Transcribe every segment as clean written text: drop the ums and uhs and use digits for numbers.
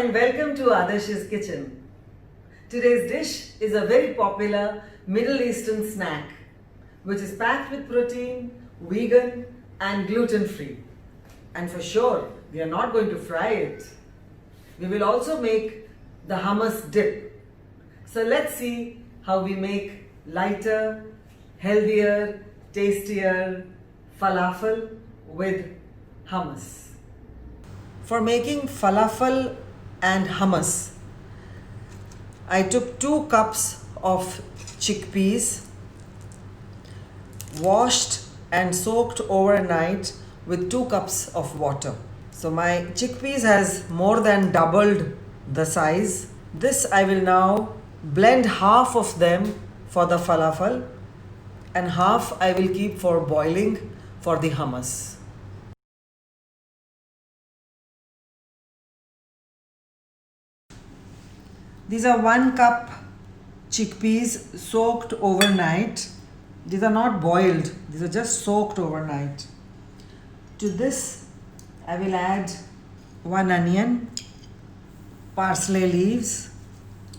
and welcome to Adarsh's Kitchen. Today's dish is a very popular Middle Eastern snack which is packed with protein, vegan and gluten-free. And for sure, we are not going to fry it. We will also make the hummus dip. So let's see how we make lighter, healthier, tastier falafel with hummus. For making falafel and hummus, I took 2 cups of chickpeas, washed and soaked overnight with 2 cups of water. So my chickpeas has more than doubled the size. This I will now blend half of them for the falafel and half I will keep for boiling for the hummus. These are 1 cup chickpeas soaked overnight. These are not boiled, these are just soaked overnight. To this, I will add 1 onion, parsley leaves,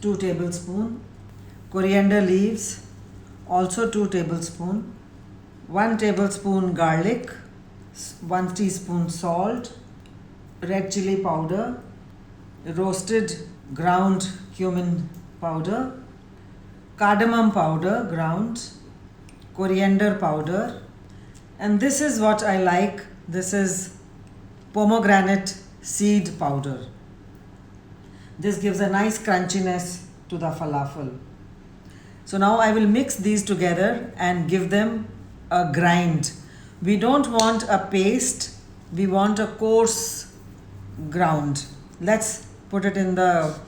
2 tablespoons, coriander leaves, also 2 tablespoons, 1 tablespoon garlic, 1 teaspoon salt, red chili powder, roasted ground cumin powder, cardamom powder ground, coriander powder, and this is what I like. This is pomegranate seed powder. This gives a nice crunchiness to the falafel. So now I will mix these together and give them a grind. We don't want a paste, we want a coarse ground. Let's put it in the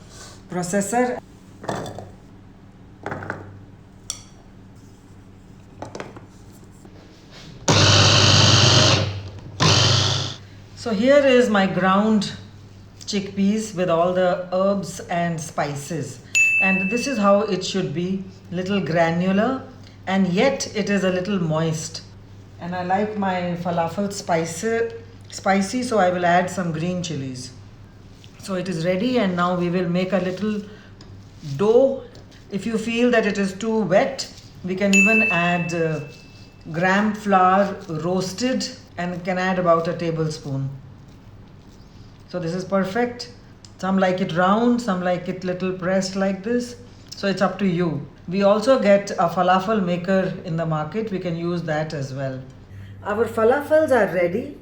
processor. So here is my ground chickpeas with all the herbs and spices, and this is how it should be, little granular and yet it is a little moist. And I like my falafel spicy, so I will add some green chilies. So it is ready, and now we will make a little dough. If you feel that it is too wet, we can even add gram flour roasted and can add about a tablespoon. So this is perfect. Some like it round, some like it little pressed like this. So it's up to you. We also get a falafel maker in the market. We can use that as well. Our falafels are ready.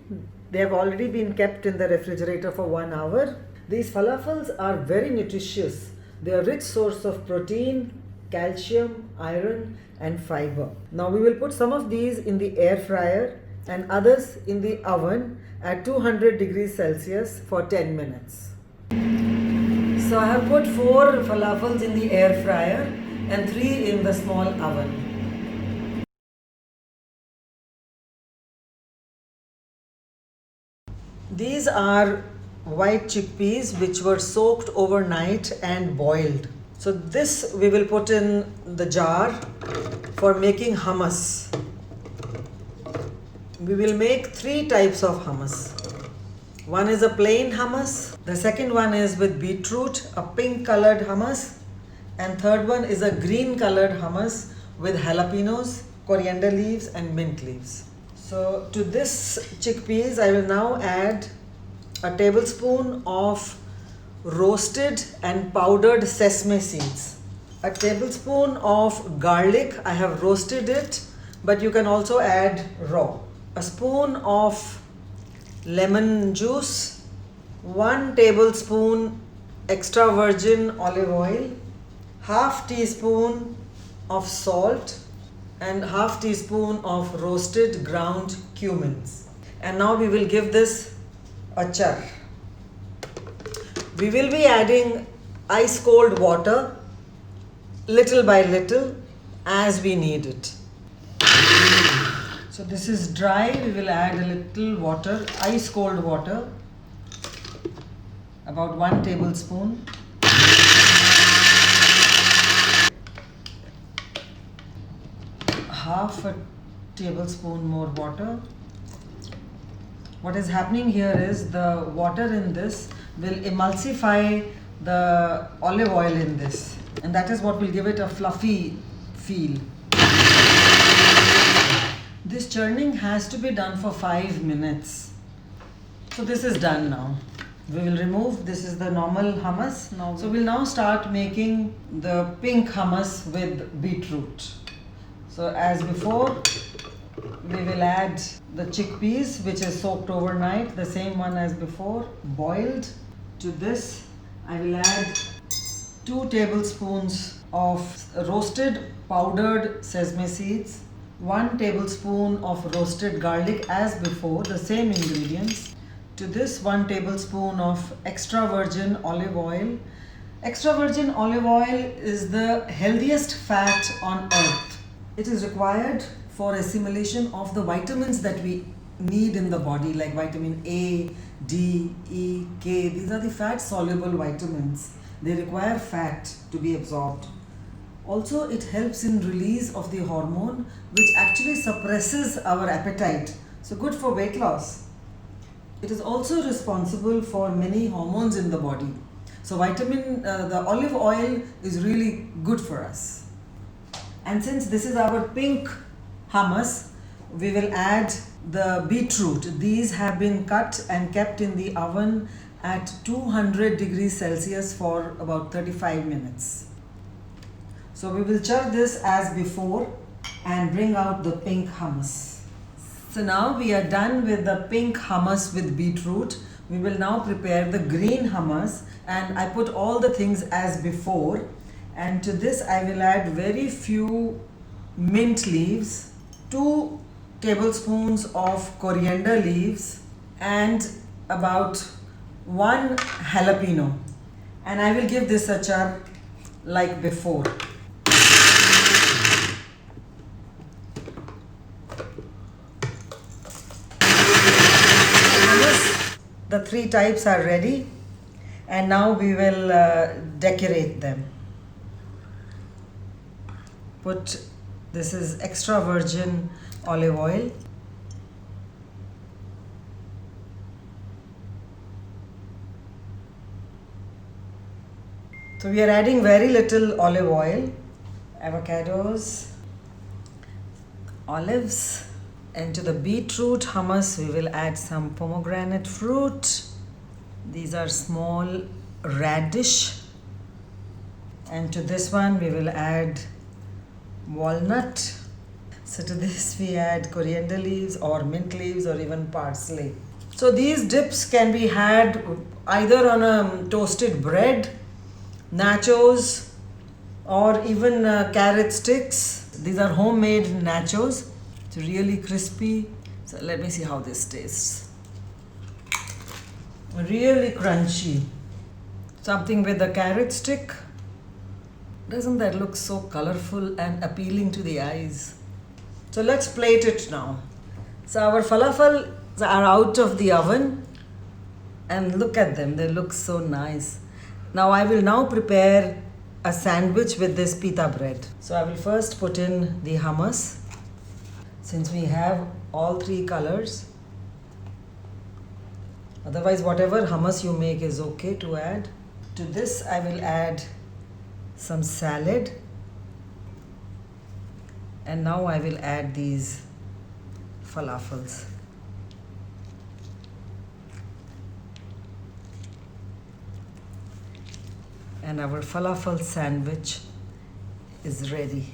They have already been kept in the refrigerator for 1 hour. These falafels are very nutritious. They are a rich source of protein, calcium, iron and fiber. Now we will put some of these in the air fryer and others in the oven at 200 degrees Celsius for 10 minutes. So I have put 4 falafels in the air fryer and 3 in the small oven. These are white chickpeas which were soaked overnight and boiled. So this we will put in the jar for making hummus. We will make 3 types of hummus. One is a plain hummus, the second one is with beetroot, a pink colored hummus, and third one is a green colored hummus with jalapenos, coriander leaves and mint leaves. So to this chickpeas I will now add a tablespoon of roasted and powdered sesame seeds, a tablespoon of garlic. I have roasted it, but you can also add raw, a spoon of lemon juice, 1 tablespoon extra virgin olive oil, half teaspoon of salt and half teaspoon of roasted ground cumins. And now we will give this a char. We will be adding ice cold water little by little as we need it. So this is dry, we will add a little water, ice cold water, about 1 tablespoon. Half a tablespoon more water. What is happening here is the water in this will emulsify the olive oil in this, and that is what will give it a fluffy feel. This churning has to be done for 5 minutes. So this is done now. We will remove, this is the normal hummus. So we'll now start making the pink hummus with beetroot. So as before, we will add the chickpeas, which is soaked overnight, the same one as before, boiled. To this, I will add 2 tablespoons of roasted powdered sesame seeds, 1 tablespoon of roasted garlic as before, the same ingredients. To this, 1 tablespoon of extra virgin olive oil. Extra virgin olive oil is the healthiest fat on earth. It is required for assimilation of the vitamins that we need in the body, like vitamin A, D, E, K. These are the fat soluble vitamins. They require fat to be absorbed. Also, it helps in release of the hormone which actually suppresses our appetite. So good for weight loss. It is also responsible for many hormones in the body. So the olive oil is really good for us. And since this is our pink hummus, we will add the beetroot. These have been cut and kept in the oven at 200 degrees Celsius for about 35 minutes. So we will chur this as before and bring out the pink hummus. So now we are done with the pink hummus with beetroot. We will now prepare the green hummus, and I put all the things as before. And to this I will add very few mint leaves, 2 tablespoons of coriander leaves, and about 1 jalapeno. And I will give this a char like before. The 3 types are ready, and now we will decorate them. This is extra virgin olive oil. So we are adding very little olive oil, avocados, olives. And to the beetroot hummus, we will add some pomegranate fruit. These are small radish. And to this one, we will add walnut. So to this, we add coriander leaves or mint leaves or even parsley. So these dips can be had either on a toasted bread, nachos, or even carrot sticks. These are homemade nachos. Really crispy. So let me see how this tastes. Really crunchy. Something with a carrot stick. Doesn't that look so colorful and appealing to the eyes? So let's plate it now. So our falafel are out of the oven, and look at them, they look so nice. Now I will now prepare a sandwich with this pita bread. So I will first put in the hummus. Since we have all 3 colors, otherwise whatever hummus you make is okay to add. To this I will add some salad, and now I will add these falafels. And our falafel sandwich is ready.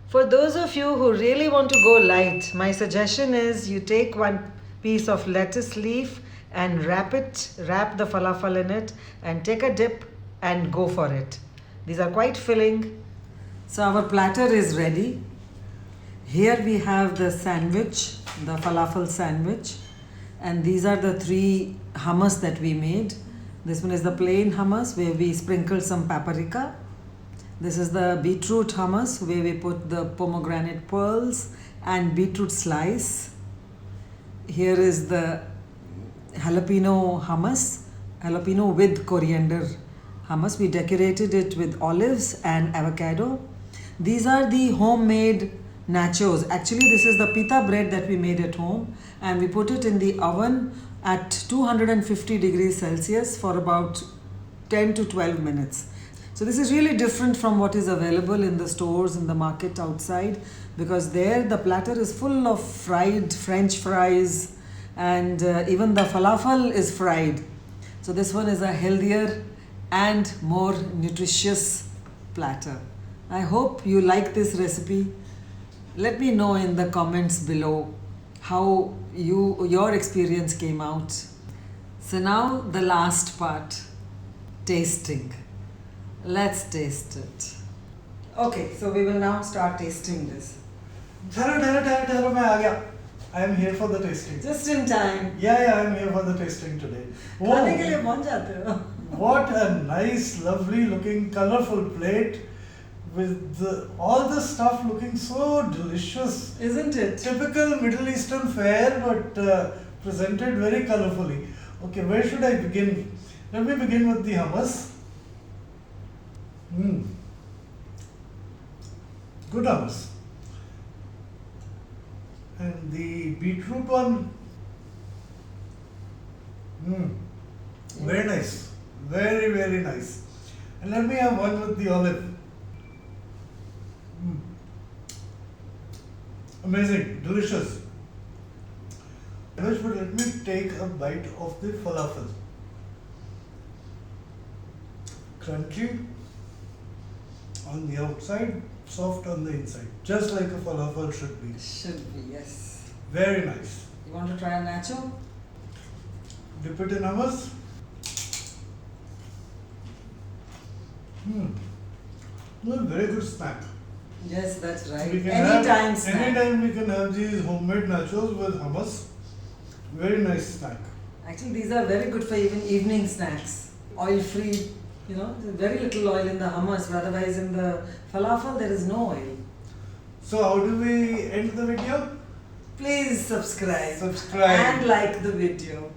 For those of you who really want to go light, my suggestion is you take 1 piece of lettuce leaf and wrap the falafel in it, and take a dip and go for it. These are quite filling. So our platter is ready. Here we have the sandwich, the falafel sandwich, and these are the 3 hummus that we made. This one is the plain hummus where we sprinkle some paprika. This is the beetroot hummus where we put the pomegranate pearls and beetroot slice. Here is the jalapeno hummus, jalapeno with coriander hummus. We decorated it with olives and avocado. These are the homemade nachos. Actually, this is the pita bread that we made at home, and we put it in the oven at 250 degrees Celsius for about 10 to 12 minutes. So this is really different from what is available in the stores, in the market outside, because there the platter is full of fried French fries, and even the falafel is fried. So this one is a healthier and more nutritious platter. I hope you like this recipe. Let me know in the comments below how your experience came out. So now the last part, tasting. Let's taste it. Okay, so we will now start tasting this. ठहरो मैं आ गया. I am here for the tasting. Just in time. Yeah, I am here for the tasting today. खाने के लिए पहुंच जाते हो. What a nice, lovely looking, colorful plate with all the stuff looking so delicious. Isn't it? Typical Middle Eastern fare, but presented very colorfully. Okay, where should I begin? Let me begin with the hummus. Good hummus. And the beetroot one. Very nice. Very, very nice. And let me have one with the olive. Amazing, delicious. But let me take a bite of the falafel. Crunchy on the outside, soft on the inside. Just like a falafel should be. Should be, yes. Very nice. You want to try a nacho? Dip it in hummus. Very good snack. Yes, that's right. We can Anytime snack. Anytime we can have these homemade nachos with hummus. Very nice snack. Actually, these are very good for even evening snacks. Oil free, there's very little oil in the hummus, but otherwise in the falafel there is no oil. So how do we end the video? Please subscribe. Subscribe. And like the video.